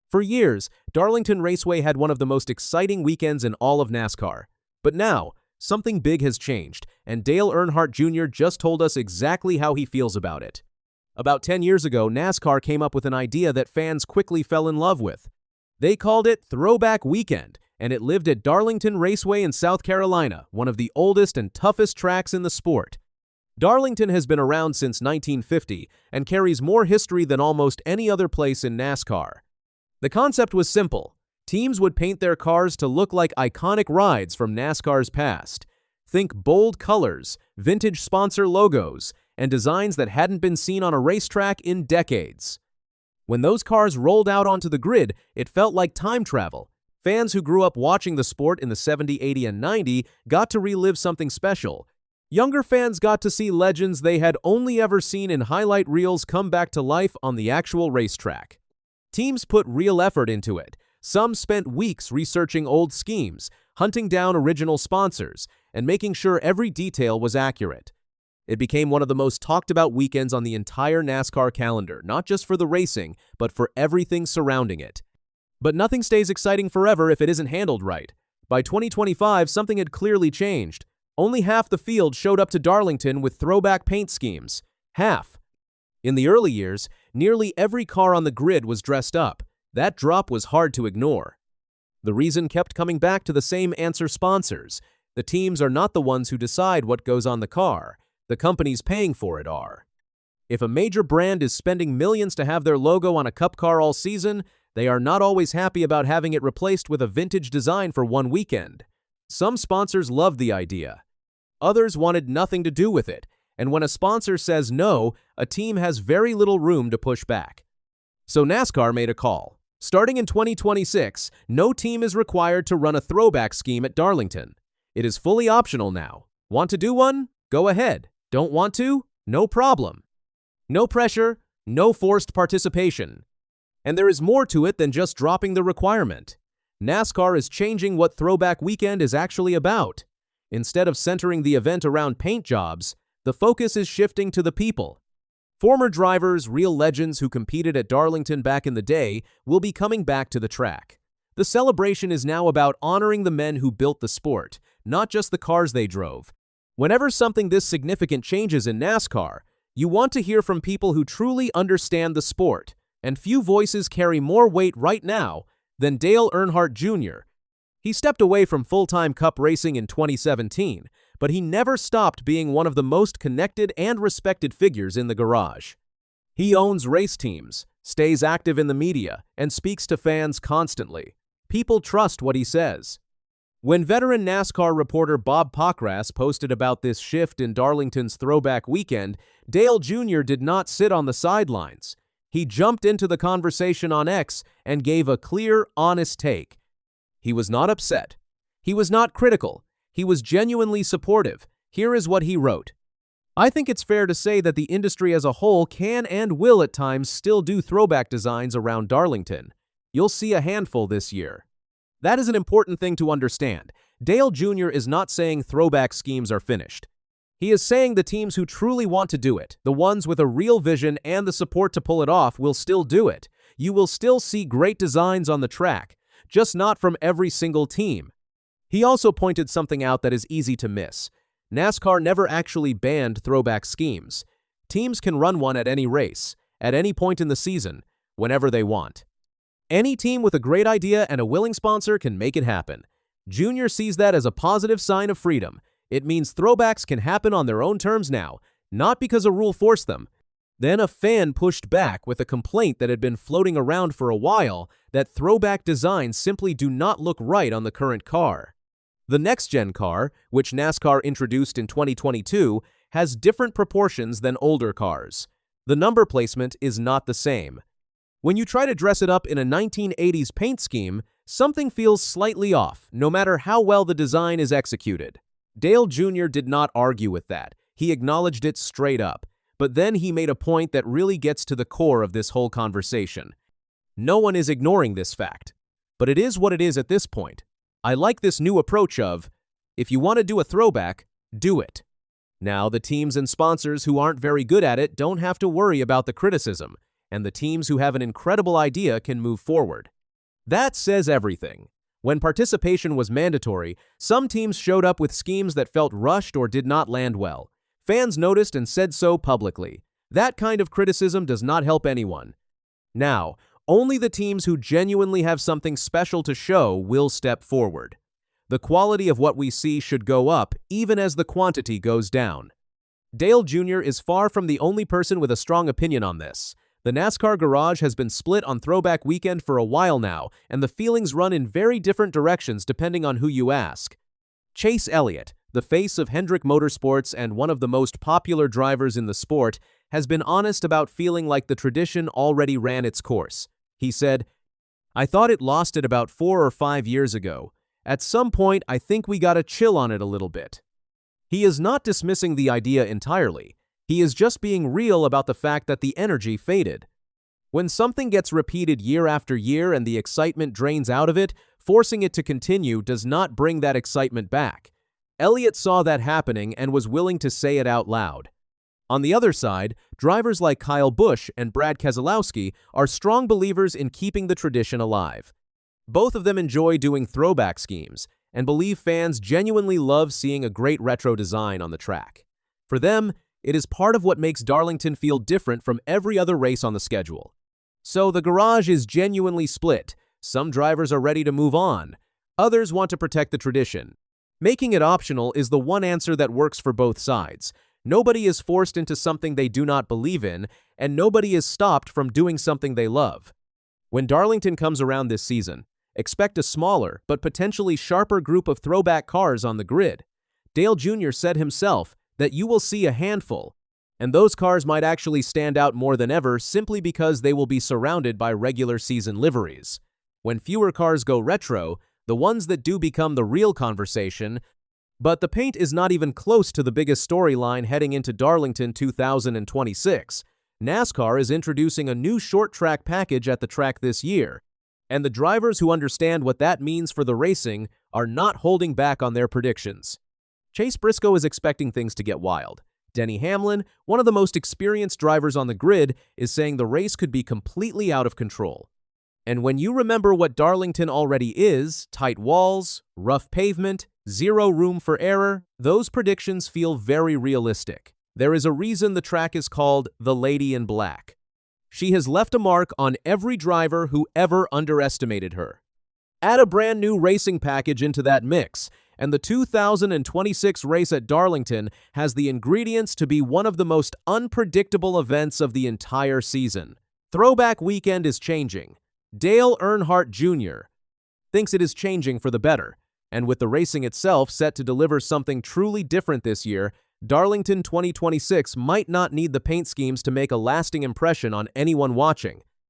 For years, Darlington Raceway had one of the most exciting weekends in all of NASCAR. But now, something big has changed, and Dale Earnhardt Jr. just told us exactly how he feels about it. About 10 years ago, NASCAR came up with an idea that fans quickly fell in love with. They called it Throwback Weekend, and it lived at Darlington Raceway in South Carolina, one of the oldest and toughest tracks in the sport. Darlington has been around since 1950 and carries more history than almost any other place in NASCAR. The concept was simple. Teams would paint their cars to look like iconic rides from NASCAR's past. Think bold colors, vintage sponsor logos, and designs that hadn't been seen on a racetrack in decades. When those cars rolled out onto the grid, it felt like time travel. Fans who grew up watching the sport in the 70s, 80s, and 90s got to relive something special. Younger fans got to see legends they had only ever seen in highlight reels come back to life on the actual racetrack. Teams put real effort into it. Some spent weeks researching old schemes, hunting down original sponsors, and making sure every detail was accurate. It became one of the most talked about weekends on the entire NASCAR calendar, not just for the racing, but for everything surrounding it. But nothing stays exciting forever if it isn't handled right. By 2025, something had clearly changed. Only half the field showed up to Darlington with throwback paint schemes. Half. In the early years, nearly every car on the grid was dressed up. That drop was hard to ignore. The reason kept coming back to the same answer: sponsors. The teams are not the ones who decide what goes on the car. The companies paying for it are. If a major brand is spending millions to have their logo on a cup car all season, they are not always happy about having it replaced with a vintage design for one weekend. Some sponsors loved the idea. Others wanted nothing to do with it, and when a sponsor says no, a team has very little room to push back. So NASCAR made a call. Starting in 2026, no team is required to run a throwback scheme at Darlington. It is fully optional now. Want to do one? Go ahead. Don't want to? No problem. No pressure, no forced participation. And there is more to it than just dropping the requirement. NASCAR is changing what Throwback Weekend is actually about. Instead of centering the event around paint jobs, the focus is shifting to the people. Former drivers, real legends who competed at Darlington back in the day, will be coming back to the track. The celebration is now about honoring the men who built the sport, not just the cars they drove. Whenever something this significant changes in NASCAR, you want to hear from people who truly understand the sport, and few voices carry more weight right now than Dale Earnhardt Jr. He stepped away from full-time Cup racing in 2017, but he never stopped being one of the most connected and respected figures in the garage. He owns race teams, stays active in the media, and speaks to fans constantly. People trust what he says. When veteran NASCAR reporter Bob Pockrass posted about this shift in Darlington's Throwback Weekend, Dale Jr. did not sit on the sidelines. He jumped into the conversation on X and gave a clear, honest take. He was not upset. He was not critical. He was genuinely supportive. Here is what he wrote. I think it's fair to say that the industry as a whole can and will at times still do throwback designs around Darlington. You'll see a handful this year. That is an important thing to understand. Dale Jr. is not saying throwback schemes are finished. He is saying the teams who truly want to do it, the ones with a real vision and the support to pull it off, will still do it. You will still see great designs on the track, just not from every single team. He also pointed something out that is easy to miss. NASCAR never actually banned throwback schemes. Teams can run one at any race, at any point in the season, whenever they want. Any team with a great idea and a willing sponsor can make it happen. Junior sees that as a positive sign of freedom. It means throwbacks can happen on their own terms now, not because a rule forced them. Then a fan pushed back with a complaint that had been floating around for a while that throwback designs simply do not look right on the current car. The next-gen car, which NASCAR introduced in 2022, has different proportions than older cars. The number placement is not the same. When you try to dress it up in a 1980s paint scheme, something feels slightly off, no matter how well the design is executed. Dale Jr. did not argue with that. He acknowledged it straight up. But then he made a point that really gets to the core of this whole conversation. No one is ignoring this fact. But it is what it is at this point. I like this new approach of, if you want to do a throwback, do it. Now, the teams and sponsors who aren't very good at it don't have to worry about the criticism, and the teams who have an incredible idea can move forward. That says everything. When participation was mandatory, some teams showed up with schemes that felt rushed or did not land well. Fans noticed and said so publicly. That kind of criticism does not help anyone. Now, only the teams who genuinely have something special to show will step forward. The quality of what we see should go up even as the quantity goes down. Dale Jr. is far from the only person with a strong opinion on this. The NASCAR garage has been split on Throwback Weekend for a while now, and the feelings run in very different directions depending on who you ask. Chase Elliott, the face of Hendrick Motorsports and one of the most popular drivers in the sport, has been honest about feeling like the tradition already ran its course. He said, "I thought it lost it about 4 or 5 years ago. At some point, I think we gotta chill on it a little bit." He is not dismissing the idea entirely. He is just being real about the fact that the energy faded. When something gets repeated year after year and the excitement drains out of it, forcing it to continue does not bring that excitement back. Elliott saw that happening and was willing to say it out loud. On the other side, drivers like Busch and Brad Keselowski are strong believers in keeping the tradition alive. Both of them enjoy doing throwback schemes and believe fans genuinely love seeing a great retro design on the track. For them, it is part of what makes Darlington feel different from every other race on the schedule. So the garage is genuinely split. Some drivers are ready to move on. Others want to protect the tradition. Making it optional is the one answer that works for both sides. Nobody is forced into something they do not believe in, and nobody is stopped from doing something they love. When Darlington comes around this season, expect a smaller but potentially sharper group of throwback cars on the grid. Dale Jr. said himself that you will see a handful, and those cars might actually stand out more than ever simply because they will be surrounded by regular season liveries. When fewer cars go retro, the ones that do become the real conversation. But the paint is not even close to the biggest storyline heading into Darlington 2026. NASCAR is introducing a new short track package at the track this year, and the drivers who understand what that means for the racing are not holding back on their predictions. Chase Briscoe is expecting things to get wild. Denny Hamlin, one of the most experienced drivers on the grid, is saying the race could be completely out of control. And when you remember what Darlington already is, tight walls, rough pavement, zero room for error, those predictions feel very realistic. There is a reason the track is called the Lady in Black. She has left a mark on every driver who ever underestimated her. Add a brand new racing package into that mix, and the 2026 race at Darlington has the ingredients to be one of the most unpredictable events of the entire season. Throwback Weekend is changing. Dale Earnhardt Jr. thinks it is changing for the better, and with the racing itself set to deliver something truly different this year, Darlington 2026 might not need the paint schemes to make a lasting impression on anyone watching.